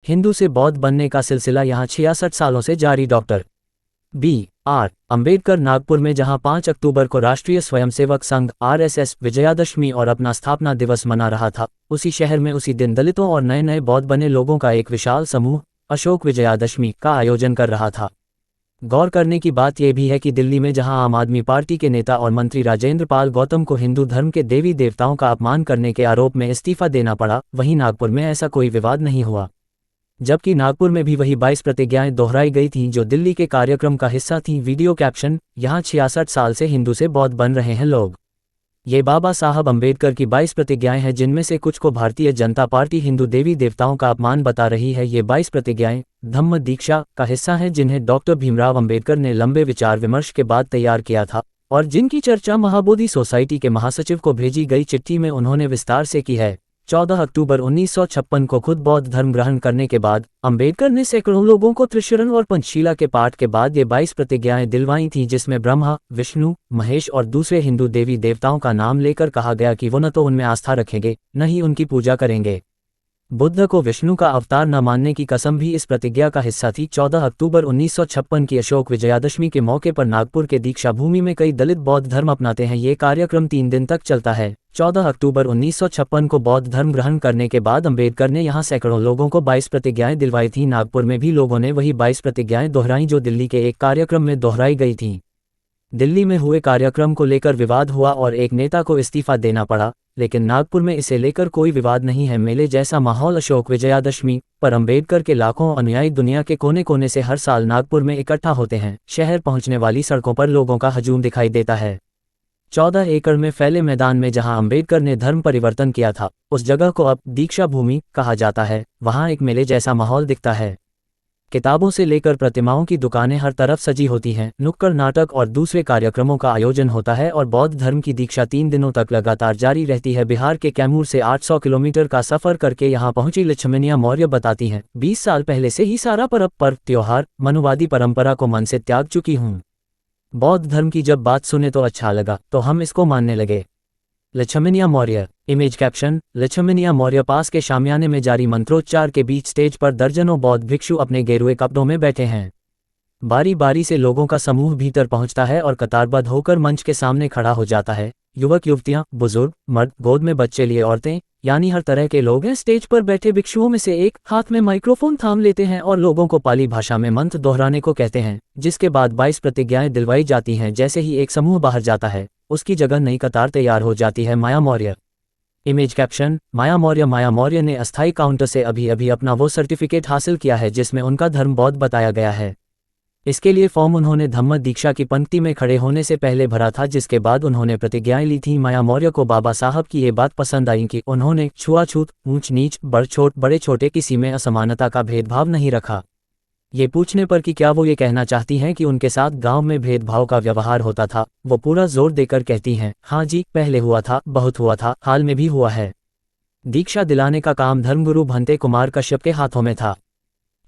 हिंदू से बौद्ध बनने का सिलसिला यहाँ 66 सालों से जारी। Doctor B.R. अंबेडकर नागपुर में जहां 5 अक्टूबर को राष्ट्रीय स्वयंसेवक संघ RSS विजयादशमी और अपना स्थापना दिवस मना रहा था, उसी शहर में उसी दिन दलितों और नए नए बौद्ध बने लोगों का एक विशाल समूह अशोक विजयादशमी का आयोजन कर रहा था। गौर करने की बात यह भी है कि दिल्ली में जहां आम आदमी पार्टी के नेता और मंत्री राजेंद्र पाल गौतम को हिंदू धर्म के देवी देवताओं का अपमान करने के आरोप में इस्तीफा देना पड़ा, वहीं नागपुर में ऐसा कोई विवाद नहीं हुआ। जबकि नागपुर में भी वही 22 प्रतिज्ञाएं दोहराई गई थीं जो दिल्ली के कार्यक्रम का हिस्सा थीं। वीडियो कैप्शन: यहाँ 66 साल से हिंदू से बौद्ध बन रहे हैं लोग। ये बाबा साहब अंबेडकर की 22 प्रतिज्ञाएं हैं, जिनमें से कुछ को भारतीय जनता पार्टी हिंदू देवी देवताओं का अपमान बता रही है। ये 22 प्रतिज्ञाएं धम्म दीक्षा का हिस्सा हैं, जिन्हें डॉक्टर भीमराव अंबेडकर ने लंबे विचार विमर्श के बाद तैयार किया था और जिनकी चर्चा महाबोधि सोसाइटी के महासचिव को भेजी गई चिट्ठी में उन्होंने विस्तार से की है। 14 अक्टूबर 1956 को खुद बौद्ध धर्म ग्रहण करने के बाद अंबेडकर ने सैकड़ों लोगों को त्रिशरण और पंचशीला के पाठ के बाद ये 22 प्रतिज्ञाएं दिलवाई थीं, जिसमें ब्रह्मा, विष्णु, महेश और दूसरे हिंदू देवी देवताओं का नाम लेकर कहा गया कि वो न तो उनमें आस्था रखेंगे, न ही उनकी पूजा करेंगे। बुद्ध को विष्णु का अवतार न मानने की कसम भी इस प्रतिज्ञा का हिस्सा थी। 14 अक्टूबर 1956 की अशोक विजयादशमी के मौके पर नागपुर के दीक्षा भूमि में कई दलित बौद्ध धर्म अपनाते हैं। ये कार्यक्रम 3 दिन तक चलता है। 14 अक्टूबर 1956 को बौद्ध धर्म ग्रहण करने के बाद अंबेडकर ने यहां सैकड़ों लोगों को 22 प्रतिज्ञाएं दिलवाई थीं। नागपुर में भी लोगों ने वही 22 प्रतिज्ञाएं दोहराईं जो दिल्ली के एक कार्यक्रम में दोहराई गई थीं। दिल्ली में हुए कार्यक्रम को लेकर विवाद हुआ और एक नेता को इस्तीफा देना पड़ा, लेकिन नागपुर में इसे लेकर कोई विवाद नहीं है। मेले जैसा माहौल अशोक विजयादशमी पर अंबेडकर के लाखों अनुयायी दुनिया के कोने कोने से हर साल नागपुर में इकट्ठा होते हैं। शहर पहुंचने वाली सड़कों पर लोगों का हजूम दिखाई देता है। 14 एकड़ में फैले मैदान में जहां अंबेडकर ने धर्म परिवर्तन किया था, उस जगह को अब दीक्षा भूमि कहा जाता है। वहां एक मेले जैसा माहौल दिखता है। किताबों से लेकर प्रतिमाओं की दुकानें हर तरफ सजी होती हैं। नुक्कड़ नाटक और दूसरे कार्यक्रमों का आयोजन होता है और बौद्ध धर्म की दीक्षा 3 दिनों तक लगातार जारी रहती है। बिहार के कैमूर से 800 किलोमीटर का सफर करके यहाँ पहुंची लक्ष्मणिया मौर्य बताती हैं, 20 साल पहले से ही सारा पर्व त्योहार मनुवादी परंपरा को मन से त्याग चुकी हूँ। बौद्ध धर्म की जब बात सुने तो अच्छा लगा, तो हम इसको मानने लगे। लक्ष्मणिया मौर्य। इमेज कैप्शन: लक्ष्मणिया मौर्य पास के शामियाने में जारी मंत्रोच्चार के बीच स्टेज पर दर्जनों बौद्ध भिक्षु अपने गेरुए कपड़ों में बैठे हैं। बारी बारी से लोगों का समूह भीतर पहुंचता है और कतारबद्ध होकर मंच के सामने खड़ा हो जाता है। युवक युवतियां, बुजुर्ग, मर्द, गोद में बच्चे लिए औरतें, यानी हर तरह के लोग हैं। स्टेज पर बैठे भिक्षुओं में से एक हाथ में माइक्रोफोन थाम लेते हैं और लोगों को पाली भाषा में मंत्र दोहराने को कहते हैं, जिसके बाद 22 प्रतिज्ञाएं दिलवाई जाती हैं। जैसे ही एक समूह बाहर जाता है, उसकी जगह नई कतार तैयार हो जाती है। माया मौर्य। इमेज कैप्शन: माया मौर्य ने अस्थायी काउंटर से अभी अभी अपना वो सर्टिफिकेट हासिल किया है जिसमें उनका धर्म बौद्ध बताया गया है। इसके लिए फॉर्म उन्होंने धम्म दीक्षा की पंक्ति में खड़े होने से पहले भरा था, जिसके बाद उन्होंने प्रतिज्ञाएं ली थीं। माया मौर्य को बाबा साहब की ये बात पसंद आई कि उन्होंने छुआछूत, ऊंच नीच, बड़े छोटे किसी में असमानता का भेदभाव नहीं रखा। ये पूछने पर कि क्या वो ये कहना चाहती हैं कि उनके साथ गांव में भेदभाव का व्यवहार होता था, वो पूरा जोर देकर कहती हैं, हाँ जी, पहले हुआ था, बहुत हुआ था, हाल में भी हुआ है। दीक्षा दिलाने का काम धर्मगुरु भंते कुमार कश्यप के हाथों में था।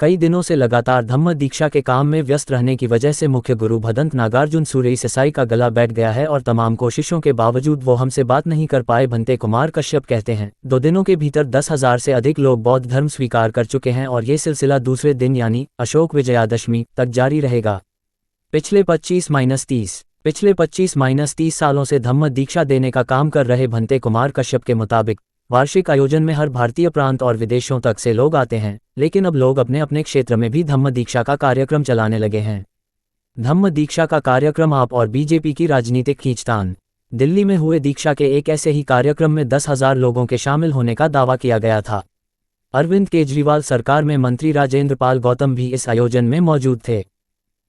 कई दिनों से लगातार धम्म दीक्षा के काम में व्यस्त रहने की वजह से मुख्य गुरु भदंत नागार्जुन सुरेईसाई का गला बैठ गया है और तमाम कोशिशों के बावजूद वो हमसे बात नहीं कर पाए। भंते कुमार कश्यप कहते हैं, 2 दिनों के भीतर 10,000 से अधिक लोग बौद्ध धर्म स्वीकार कर चुके हैं और ये सिलसिला दूसरे दिन यानी अशोक विजयादशमी तक जारी रहेगा। पिछले 25-30 सालों से धम्म दीक्षा देने का काम कर रहे भंते कुमार कश्यप के मुताबिक वार्षिक आयोजन में हर भारतीय प्रांत और विदेशों तक से लोग आते हैं, लेकिन अब लोग अपने अपने क्षेत्र में भी धम्म दीक्षा का कार्यक्रम चलाने लगे हैं। धम्म दीक्षा का कार्यक्रम आप और बीजेपी की राजनीतिक खींचतान। दिल्ली में हुए दीक्षा के एक ऐसे ही कार्यक्रम में 10,000 लोगों के शामिल होने का दावा किया गया था। अरविंद केजरीवाल सरकार में मंत्री राजेंद्र पाल गौतम भी इस आयोजन में मौजूद थे।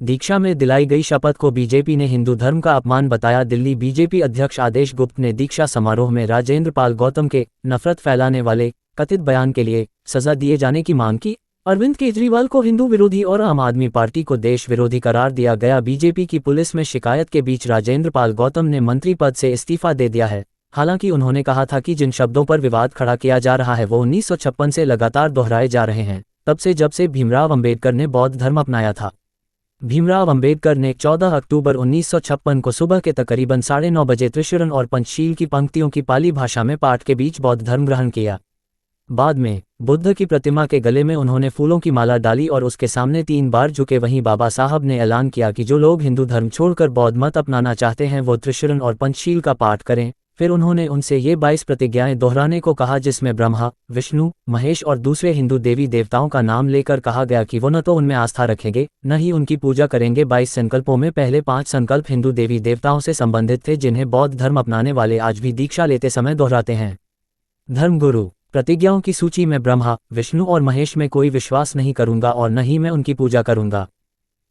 दीक्षा में दिलाई गई शपथ को बीजेपी ने हिंदू धर्म का अपमान बताया। दिल्ली बीजेपी अध्यक्ष आदेश गुप्ता ने दीक्षा समारोह में राजेंद्र पाल गौतम के नफरत फैलाने वाले कथित बयान के लिए सजा दिए जाने की मांग की। अरविंद केजरीवाल को हिंदू विरोधी और आम आदमी पार्टी को देश विरोधी करार दिया गया। बीजेपी की पुलिस में शिकायत के बीच राजेंद्र पाल गौतम ने मंत्री पद से इस्तीफा दे दिया है। हालांकि उन्होंने कहा था कि जिन शब्दों पर विवाद खड़ा किया जा रहा है वो 1956 से लगातार दोहराए जा रहे हैं, तब से जब से भीमराव अंबेडकर ने बौद्ध धर्म अपनाया था। भीमराव अंबेडकर ने 14 अक्टूबर 1956 को सुबह के तकरीबन 9:30 बजे त्रिशरण और पंचशील की पंक्तियों की पाली भाषा में पाठ के बीच बौद्ध धर्म ग्रहण किया। बाद में बुद्ध की प्रतिमा के गले में उन्होंने फूलों की माला डाली और उसके सामने 3 बार झुके। वहीं बाबा साहब ने ऐलान किया कि जो लोग हिंदू धर्म छोड़कर बौद्ध मत अपनाना चाहते हैं वो त्रिशूल और पंचशील का पाठ करें। फिर उन्होंने उनसे ये 22 प्रतिज्ञाएं दोहराने को कहा, जिसमें ब्रह्मा, विष्णु, महेश और दूसरे हिंदू देवी देवताओं का नाम लेकर कहा गया कि वो न तो उनमें आस्था रखेंगे न ही उनकी पूजा करेंगे। 22 संकल्पों में पहले 5 संकल्प हिंदू देवी देवताओं से संबंधित थे, जिन्हें बौद्ध धर्म अपनाने वाले आज भी दीक्षा लेते समय दोहराते हैं। धर्मगुरु प्रतिज्ञाओं की सूची में ब्रह्मा, विष्णु और महेश में कोई विश्वास नहीं करूंगा और न ही मैं उनकी पूजा करूंगा।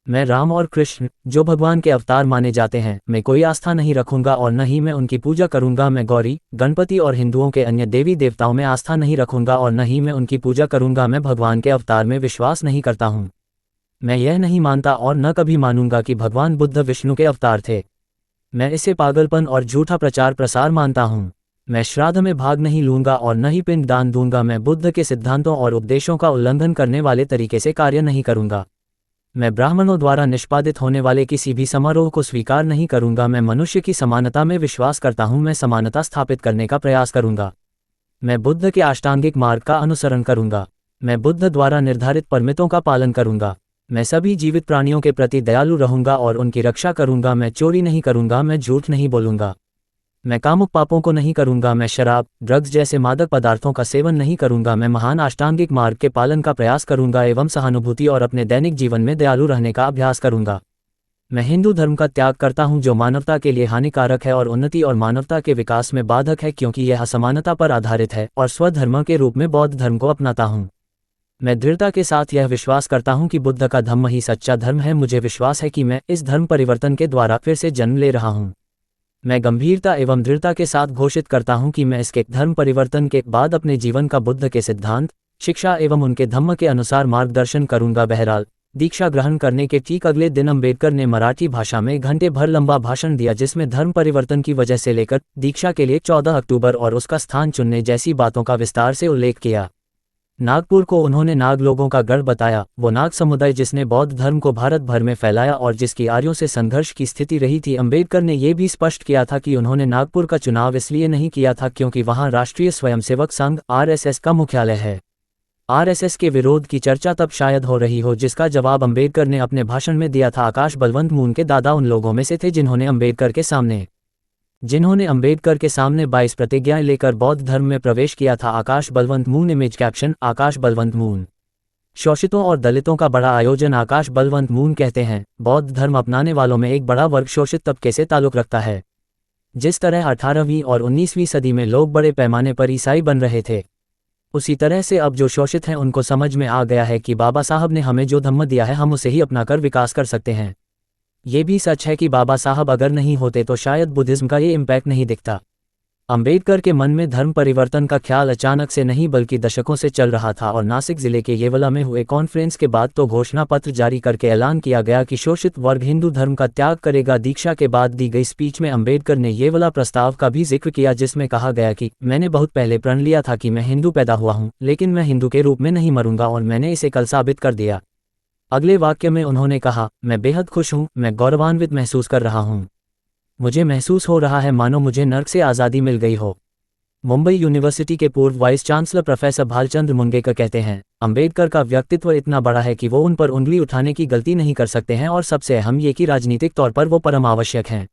मैं राम और कृष्ण, जो भगवान के अवतार माने जाते हैं, में कोई आस्था नहीं रखूंगा और न ही मैं उनकी पूजा करूंगा। मैं गौरी, गणपति और हिंदुओं के अन्य देवी देवताओं में आस्था नहीं रखूंगा और न ही मैं उनकी पूजा करूंगा। मैं भगवान के अवतार में विश्वास नहीं करता हूं। मैं यह नहीं मानता और न कभी मानूंगा कि भगवान बुद्ध विष्णु के अवतार थे। मैं इसे पागलपन और झूठा प्रचार प्रसार मानता हूं। मैं श्राद्ध में भाग नहीं लूंगा और न ही पिंड दान दूंगा। मैं बुद्ध के सिद्धांतों और उपदेशों का उल्लंघन करने वाले तरीके से कार्य नहीं करूंगा। मैं ब्राह्मणों द्वारा निष्पादित होने वाले किसी भी समारोह को स्वीकार नहीं करूंगा। मैं मनुष्य की समानता में विश्वास करता हूं। मैं समानता स्थापित करने का प्रयास करूंगा। मैं बुद्ध के अष्टांगिक मार्ग का अनुसरण करूंगा। मैं बुद्ध द्वारा निर्धारित परमितों का पालन करूंगा। मैं सभी जीवित प्राणियों के प्रति दयालु रहूंगा और उनकी रक्षा करूंगा। मैं चोरी नहीं करूंगा। मैं झूठ नहीं बोलूंगा। मैं कामुक पापों को नहीं करूंगा। मैं शराब, ड्रग्स जैसे मादक पदार्थों का सेवन नहीं करूंगा। मैं महान अष्टांगिक मार्ग के पालन का प्रयास करूंगा एवं सहानुभूति और अपने दैनिक जीवन में दयालु रहने का अभ्यास करूंगा। मैं हिंदू धर्म का त्याग करता हूं, जो मानवता के लिए हानिकारक है और उन्नति और मानवता के विकास में बाधक है, क्योंकि यह असमानता पर आधारित है, और स्वधर्म के रूप में बौद्ध धर्म को अपनाता हूं। मैं दृढ़ता के साथ यह विश्वास करता हूं कि बुद्ध का धम्म ही सच्चा धर्म है। मुझे विश्वास है कि मैं इस धर्म परिवर्तन के द्वारा फिर से जन्म ले रहा हूं। मैं गंभीरता एवं दृढ़ता के साथ घोषित करता हूं कि मैं इसके धर्म परिवर्तन के बाद अपने जीवन का बुद्ध के सिद्धांत, शिक्षा एवं उनके धम्म के अनुसार मार्गदर्शन करूंगा। बहरहाल, दीक्षा ग्रहण करने के ठीक अगले दिन अम्बेडकर ने मराठी भाषा में घंटे भर लंबा भाषण दिया, जिसमें धर्म परिवर्तन की वजह से लेकर दीक्षा के लिए 14 अक्टूबर और उसका स्थान चुनने जैसी बातों का विस्तार से उल्लेख किया। नागपुर को उन्होंने नाग लोगों का गढ़ बताया, वो नाग समुदाय जिसने बौद्ध धर्म को भारत भर में फैलाया और जिसकी आर्यों से संघर्ष की स्थिति रही थी। अम्बेडकर ने यह भी स्पष्ट किया था कि उन्होंने नागपुर का चुनाव इसलिए नहीं किया था क्योंकि वहां राष्ट्रीय स्वयंसेवक संघ (RSS) का मुख्यालय है। RSS के विरोध की चर्चा तब शायद हो रही हो, जिसका जवाब अम्बेडकर ने अपने भाषण में दिया था। आकाश बलवंत मून के दादा उन लोगों में से थे जिन्होंने अम्बेडकर के सामने 22 प्रतिज्ञाएं लेकर बौद्ध धर्म में प्रवेश किया था। आकाश बलवंत मून इमेज कैप्शन। आकाश बलवंत मून शोषितों और दलितों का बड़ा आयोजन। आकाश बलवंत मून कहते हैं, बौद्ध धर्म अपनाने वालों में एक बड़ा वर्ग शोषित तबके से ताल्लुक रखता है। जिस तरह 18वीं और 19वीं सदी में लोग बड़े पैमाने पर ईसाई बन रहे थे, उसी तरह से अब जो शोषित हैं उनको समझ में आ गया है कि बाबा साहब ने हमें जो धम्म दिया है हम उसे ही अपनाकर विकास कर सकते हैं। ये भी सच है कि बाबा साहब अगर नहीं होते तो शायद बुद्धिज्म का ये इम्पैक्ट नहीं दिखता। अम्बेडकर के मन में धर्म परिवर्तन का ख्याल अचानक से नहीं बल्कि दशकों से चल रहा था, और नासिक जिले के येवला में हुए कॉन्फ्रेंस के बाद तो घोषणा पत्र जारी करके ऐलान किया गया कि शोषित वर्ग हिंदू धर्म का त्याग करेगा। दीक्षा के बाद दी गई स्पीच में अम्बेडकर ने येवला प्रस्ताव का भी जिक्र किया, जिसमें कहा गया कि मैंने बहुत पहले प्रण लिया था कि मैं हिंदू पैदा हुआ हूँ, लेकिन मैं हिंदू के रूप में नहीं मरूंगा और मैंने इसे कल साबित कर दिया। अगले वाक्य में उन्होंने कहा, मैं बेहद खुश हूं, मैं गौरवान्वित महसूस कर रहा हूं। मुझे महसूस हो रहा है मानो मुझे नर्क से आज़ादी मिल गई हो। मुंबई यूनिवर्सिटी के पूर्व vice chancellor professor Bhalchandra Mungekar कहते हैं, अम्बेडकर का व्यक्तित्व इतना बड़ा है कि वो उन पर उंगली उठाने की गलती नहीं कर सकते हैं, और सबसे अहम ये कि राजनीतिक तौर पर वो परम आवश्यक हैं।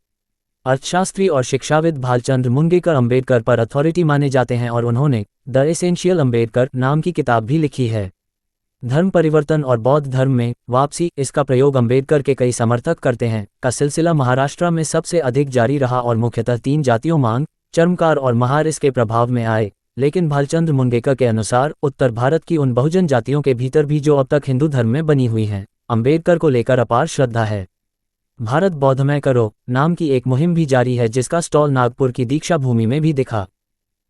अर्थशास्त्री और शिक्षाविद भालचंद्र मुंगेकर अम्बेडकर पर अथॉरिटी माने जाते हैं और उन्होंने द एसेंशियल अम्बेडकर नाम की किताब भी लिखी है। धर्म परिवर्तन और बौद्ध धर्म में वापसी, इसका प्रयोग अम्बेडकर के कई समर्थक करते हैं, का सिलसिला महाराष्ट्र में सबसे अधिक जारी रहा और मुख्यतः 3 जातियों मांग, चर्मकार और महार इसके प्रभाव में आए। लेकिन भालचंद्र मुंगेकर के अनुसार उत्तर भारत की उन बहुजन जातियों के भीतर भी जो अब तक हिंदू धर्म में बनी हुई हैं, अम्बेडकर को लेकर अपार श्रद्धा है। भारत बौद्धमय करो नाम की एक मुहिम भी जारी है, जिसका स्टॉल नागपुर की दीक्षा भूमि में भी दिखा।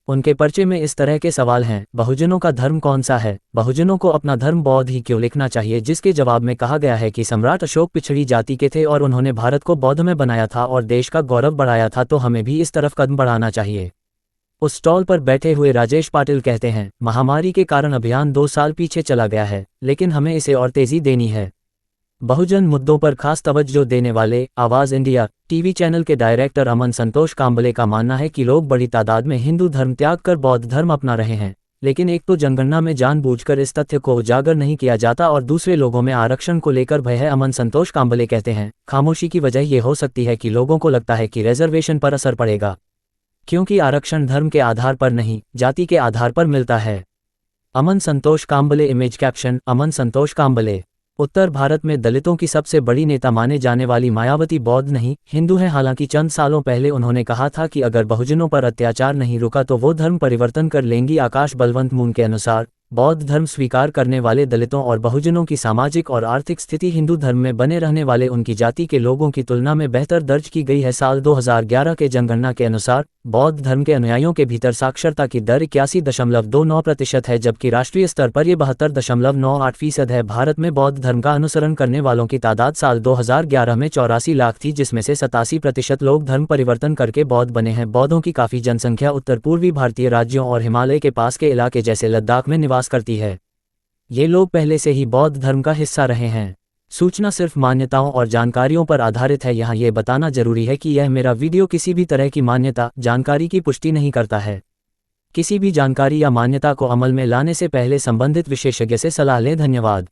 उनके पर्चे में इस तरह के सवाल हैं, बहुजनों का धर्म कौन सा है, बहुजनों को अपना धर्म बौद्ध ही क्यों लिखना चाहिए, जिसके जवाब में कहा गया है कि सम्राट अशोक पिछड़ी जाति के थे और उन्होंने भारत को बौद्ध में बनाया था और देश का गौरव बढ़ाया था, तो हमें भी इस तरफ कदम बढ़ाना चाहिए। उस स्टॉल पर बैठे हुए राजेश पाटिल कहते हैं, महामारी के कारण अभियान 2 साल पीछे चला गया है, लेकिन हमें इसे और तेजी देनी है। बहुजन मुद्दों पर खास तवज्जो देने वाले आवाज़ इंडिया टीवी चैनल के डायरेक्टर अमन संतोष कांबले का मानना है कि लोग बड़ी तादाद में हिंदू धर्म त्याग कर बौद्ध धर्म अपना रहे हैं, लेकिन एक तो जनगणना में जानबूझकर इस तथ्य को उजागर नहीं किया जाता और दूसरे लोगों में आरक्षण को लेकर भय है। अमन संतोष कांबले कहते हैं, खामोशी की वजह ये हो सकती है कि लोगों को लगता है कि रिजर्वेशन पर असर पड़ेगा, क्योंकि आरक्षण धर्म के आधार पर नहीं, जाति के आधार पर मिलता है। अमन संतोष कांबले। Image caption. अमन संतोष कांबले उत्तर भारत में दलितों की सबसे बड़ी नेता माने जाने वाली मायावती बौद्ध नहीं, हिंदू हैं। हालांकि चंद सालों पहले उन्होंने कहा था कि अगर बहुजनों पर अत्याचार नहीं रुका तो वो धर्म परिवर्तन कर लेंगी। आकाश बलवंत मून के अनुसार बौद्ध धर्म स्वीकार करने वाले दलितों और बहुजनों की सामाजिक और आर्थिक स्थिति हिंदू धर्म में बने रहने वाले उनकी जाति के लोगों की तुलना में बेहतर दर्ज की गई है। साल 2011 के जनगणना के अनुसार बौद्ध धर्म के अनुयायियों के भीतर साक्षरता की दर 81.29% है, जबकि राष्ट्रीय स्तर पर यह 72.98% है। भारत में बौद्ध धर्म का अनुसरण करने वालों की तादाद साल 2011 में 84 लाख थी, जिसमें से 87% लोग धर्म परिवर्तन करके बौद्ध बने हैं। बौद्धों की काफ़ी जनसंख्या उत्तर पूर्वी भारतीय राज्यों और हिमालय के पास के इलाके जैसे लद्दाख में निवास करती है। ये लोग पहले से ही बौद्ध धर्म का हिस्सा रहे हैं। सूचना सिर्फ मान्यताओं और जानकारियों पर आधारित है। यहाँ ये बताना जरूरी है कि यह मेरा वीडियो किसी भी तरह की मान्यता, जानकारी की पुष्टि नहीं करता है। किसी भी जानकारी या मान्यता को अमल में लाने से पहले संबंधित विशेषज्ञ से सलाह लें। धन्यवाद।